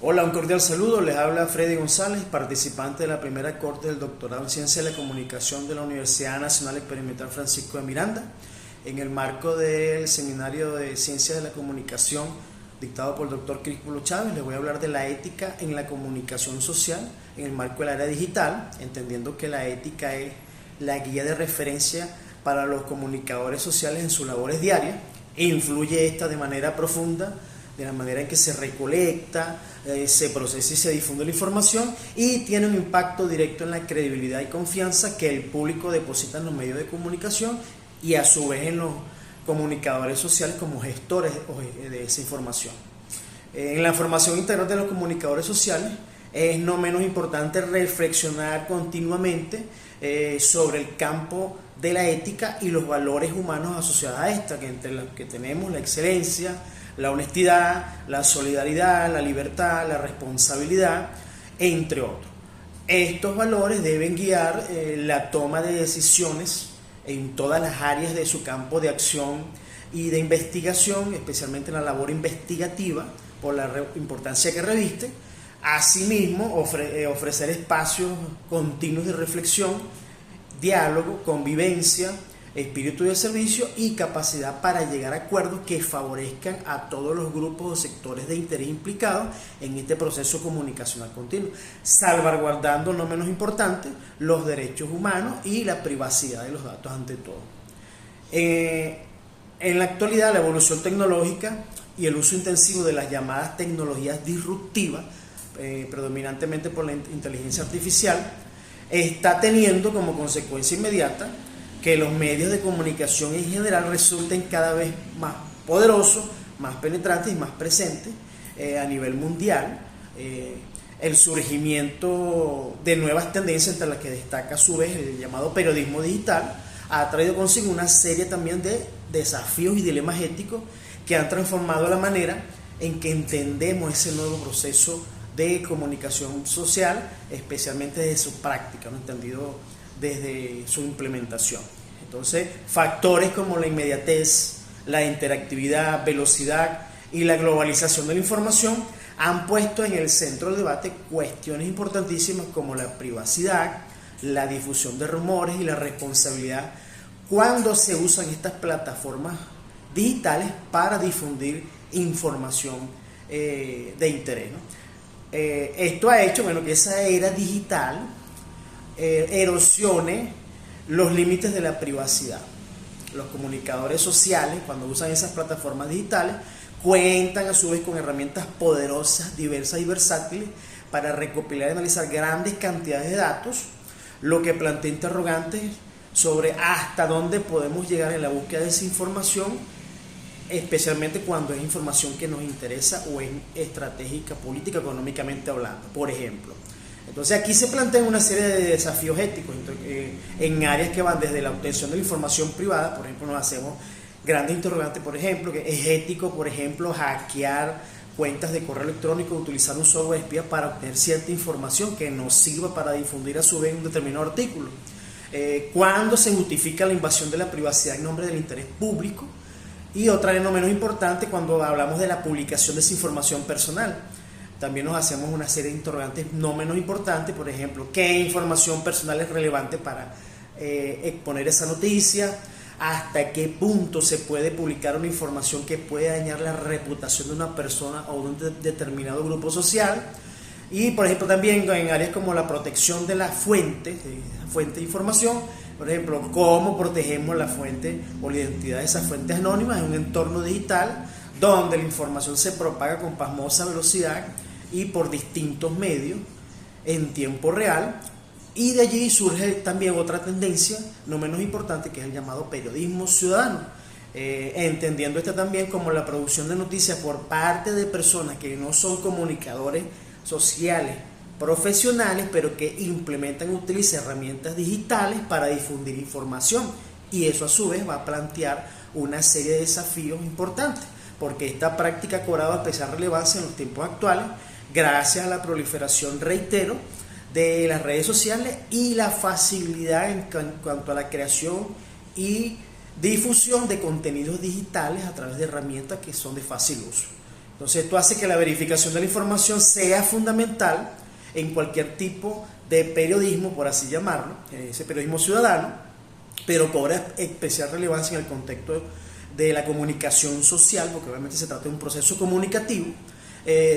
Hola, un cordial saludo. Les habla Freddy González, participante de la primera corte del doctorado en Ciencia de la Comunicación de la Universidad Nacional Experimental Francisco de Miranda, en el marco del Seminario de Ciencias de la Comunicación dictado por el doctor Críspulo Chávez. Les voy a hablar de la ética en la comunicación social en el marco del área digital, entendiendo que la ética es la guía de referencia para los comunicadores sociales en sus labores diarias e influye esta de manera profunda de la manera en que se recolecta, se procesa y se difunde la información, y tiene un impacto directo en la credibilidad y confianza que el público deposita en los medios de comunicación y a su vez en los comunicadores sociales como gestores de esa información. En la formación integral de los comunicadores sociales es no menos importante reflexionar continuamente sobre el campo de la ética y los valores humanos asociados a esta, que entre los que tenemos la excelencia, la honestidad, la solidaridad, la libertad, la responsabilidad, entre otros. Estos valores deben guiar la toma de decisiones en todas las áreas de su campo de acción y de investigación, especialmente en la labor investigativa, por la importancia que reviste. Asimismo, ofrecer espacios continuos de reflexión, diálogo, convivencia, espíritu de servicio y capacidad para llegar a acuerdos que favorezcan a todos los grupos o sectores de interés implicados en este proceso comunicacional continuo, salvaguardando, no menos importante, los derechos humanos y la privacidad de los datos ante todo. En la actualidad, la evolución tecnológica y el uso intensivo de las llamadas tecnologías disruptivas, predominantemente por la inteligencia artificial, está teniendo como consecuencia inmediata que los medios de comunicación en general resulten cada vez más poderosos, más penetrantes y más presentes a nivel mundial. El surgimiento de nuevas tendencias, entre las que destaca a su vez el llamado periodismo digital, ha traído consigo una serie también de desafíos y dilemas éticos que han transformado la manera en que entendemos ese nuevo proceso de comunicación social, especialmente desde su práctica, ¿no? Entendido desde su implementación. Entonces, factores como la inmediatez, la interactividad, velocidad y la globalización de la información han puesto en el centro del debate cuestiones importantísimas como la privacidad, la difusión de rumores y la responsabilidad cuando se usan estas plataformas digitales para difundir información de interés, ¿no? Esto ha hecho que esa era digital erosione los límites de la privacidad. Los comunicadores sociales, cuando usan esas plataformas digitales, cuentan a su vez con herramientas poderosas, diversas y versátiles para recopilar y analizar grandes cantidades de datos, lo que plantea interrogantes sobre hasta dónde podemos llegar en la búsqueda de esa información, especialmente cuando es información que nos interesa o es estratégica, política, económicamente hablando, por ejemplo. Entonces aquí se plantean una serie de desafíos éticos en áreas que van desde la obtención de la información privada. Por ejemplo, nos hacemos grandes interrogantes, por ejemplo, que es ético, por ejemplo, hackear cuentas de correo electrónico, utilizar un software espía para obtener cierta información que nos sirva para difundir a su vez un determinado artículo. ¿Cuándo se justifica la invasión de la privacidad en nombre del interés público? Y otra no menos importante, cuando hablamos de la publicación de esa información personal. También nos hacemos una serie de interrogantes no menos importantes, por ejemplo, ¿qué información personal es relevante para exponer esa noticia? ¿Hasta qué punto se puede publicar una información que puede dañar la reputación de una persona o de un determinado grupo social? Y, por ejemplo, también en áreas como la protección de la fuente de información, por ejemplo, cómo protegemos la fuente o la identidad de esas fuentes anónimas en un entorno digital donde la información se propaga con pasmosa velocidad y por distintos medios en tiempo real. Y de allí surge también otra tendencia no menos importante, que es el llamado periodismo ciudadano, entendiendo esta también como la producción de noticias por parte de personas que no son comunicadores sociales profesionales, pero que implementan, utilizan herramientas digitales para difundir información, y eso a su vez va a plantear una serie de desafíos importantes, porque esta práctica ha cobrado especial relevancia en los tiempos actuales gracias a la proliferación, reitero, de las redes sociales y la facilidad en cuanto a la creación y difusión de contenidos digitales a través de herramientas que son de fácil uso. Entonces esto hace que la verificación de la información sea fundamental en cualquier tipo de periodismo, por así llamarlo, ese periodismo ciudadano, pero cobra especial relevancia en el contexto de la comunicación social, porque obviamente se trata de un proceso comunicativo,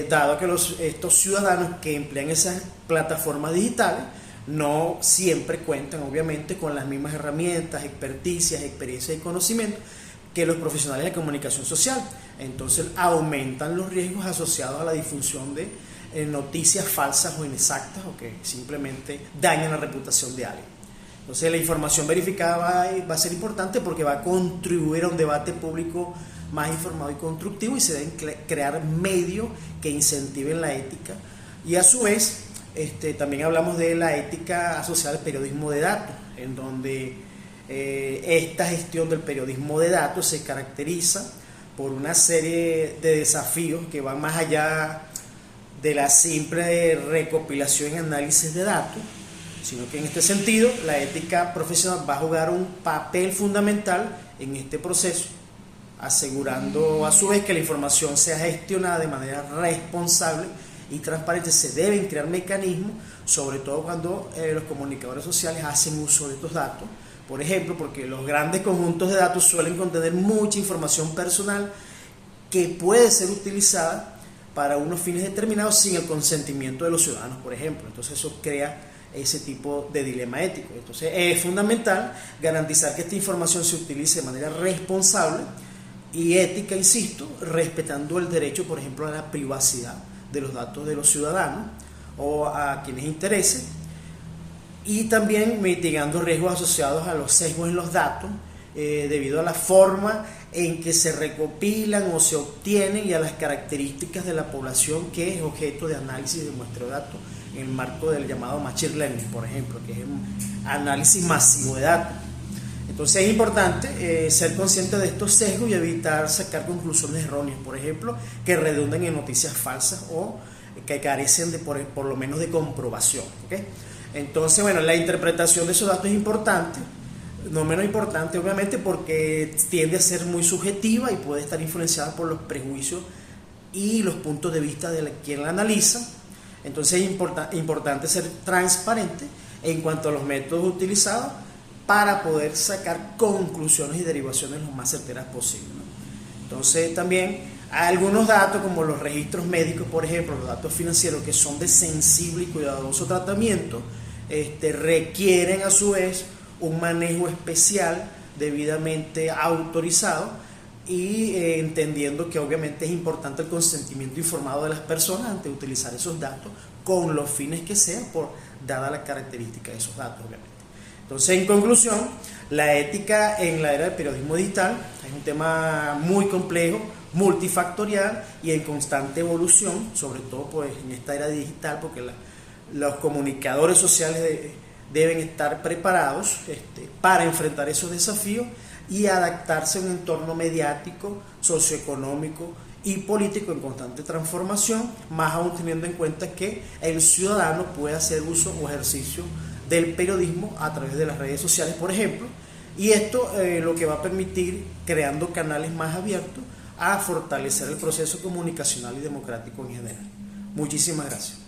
dado que estos ciudadanos que emplean esas plataformas digitales no siempre cuentan obviamente con las mismas herramientas, experticias, experiencias y conocimientos que los profesionales de comunicación social. Entonces aumentan los riesgos asociados a la difusión de noticias falsas o inexactas o que simplemente dañan la reputación de alguien. Entonces la información verificada va a ser importante porque va a contribuir a un debate público más informado y constructivo, y se deben crear medios que incentiven la ética. Y a su vez también hablamos de la ética asociada al periodismo de datos, en donde esta gestión del periodismo de datos se caracteriza por una serie de desafíos que van más allá de la simple recopilación y análisis de datos, sino que en este sentido la ética profesional va a jugar un papel fundamental en este proceso, asegurando a su vez que la información sea gestionada de manera responsable y transparente. Se deben crear mecanismos, sobre todo cuando los comunicadores sociales hacen uso de estos datos. Por ejemplo, porque los grandes conjuntos de datos suelen contener mucha información personal que puede ser utilizada para unos fines determinados sin el consentimiento de los ciudadanos, por ejemplo. Entonces eso crea ese tipo de dilema ético. Entonces es fundamental garantizar que esta información se utilice de manera responsable y ética, insisto, respetando el derecho, por ejemplo, a la privacidad de los datos de los ciudadanos o a quienes interese, y también mitigando riesgos asociados a los sesgos en los datos debido a la forma en que se recopilan o se obtienen y a las características de la población que es objeto de análisis de muestreo de datos en el marco del llamado machine learning, por ejemplo, que es un análisis masivo de datos. Entonces es importante ser consciente de estos sesgos y evitar sacar conclusiones erróneas, por ejemplo, que redunden en noticias falsas o que carecen de por lo menos de comprobación, ¿okay? Entonces, bueno, la interpretación de esos datos es importante, no menos importante obviamente porque tiende a ser muy subjetiva y puede estar influenciada por los prejuicios y los puntos de vista de quien la analiza. Entonces es importante ser transparente en cuanto a los métodos utilizados para poder sacar conclusiones y derivaciones lo más certeras posible, ¿no? Entonces también hay algunos datos como los registros médicos, por ejemplo, los datos financieros, que son de sensible y cuidadoso tratamiento, requieren a su vez un manejo especial debidamente autorizado y entendiendo que obviamente es importante el consentimiento informado de las personas antes de utilizar esos datos con los fines que sean, dada la característica de esos datos, obviamente. Entonces, en conclusión, la ética en la era del periodismo digital es un tema muy complejo, multifactorial y en constante evolución, sobre todo pues en esta era digital, porque los comunicadores sociales deben estar preparados para enfrentar esos desafíos y adaptarse a un entorno mediático, socioeconómico y político en constante transformación, más aún teniendo en cuenta que el ciudadano puede hacer uso o ejercicio del periodismo a través de las redes sociales, por ejemplo, y esto lo que va a permitir, creando canales más abiertos, a fortalecer el proceso comunicacional y democrático en general. Muchísimas gracias.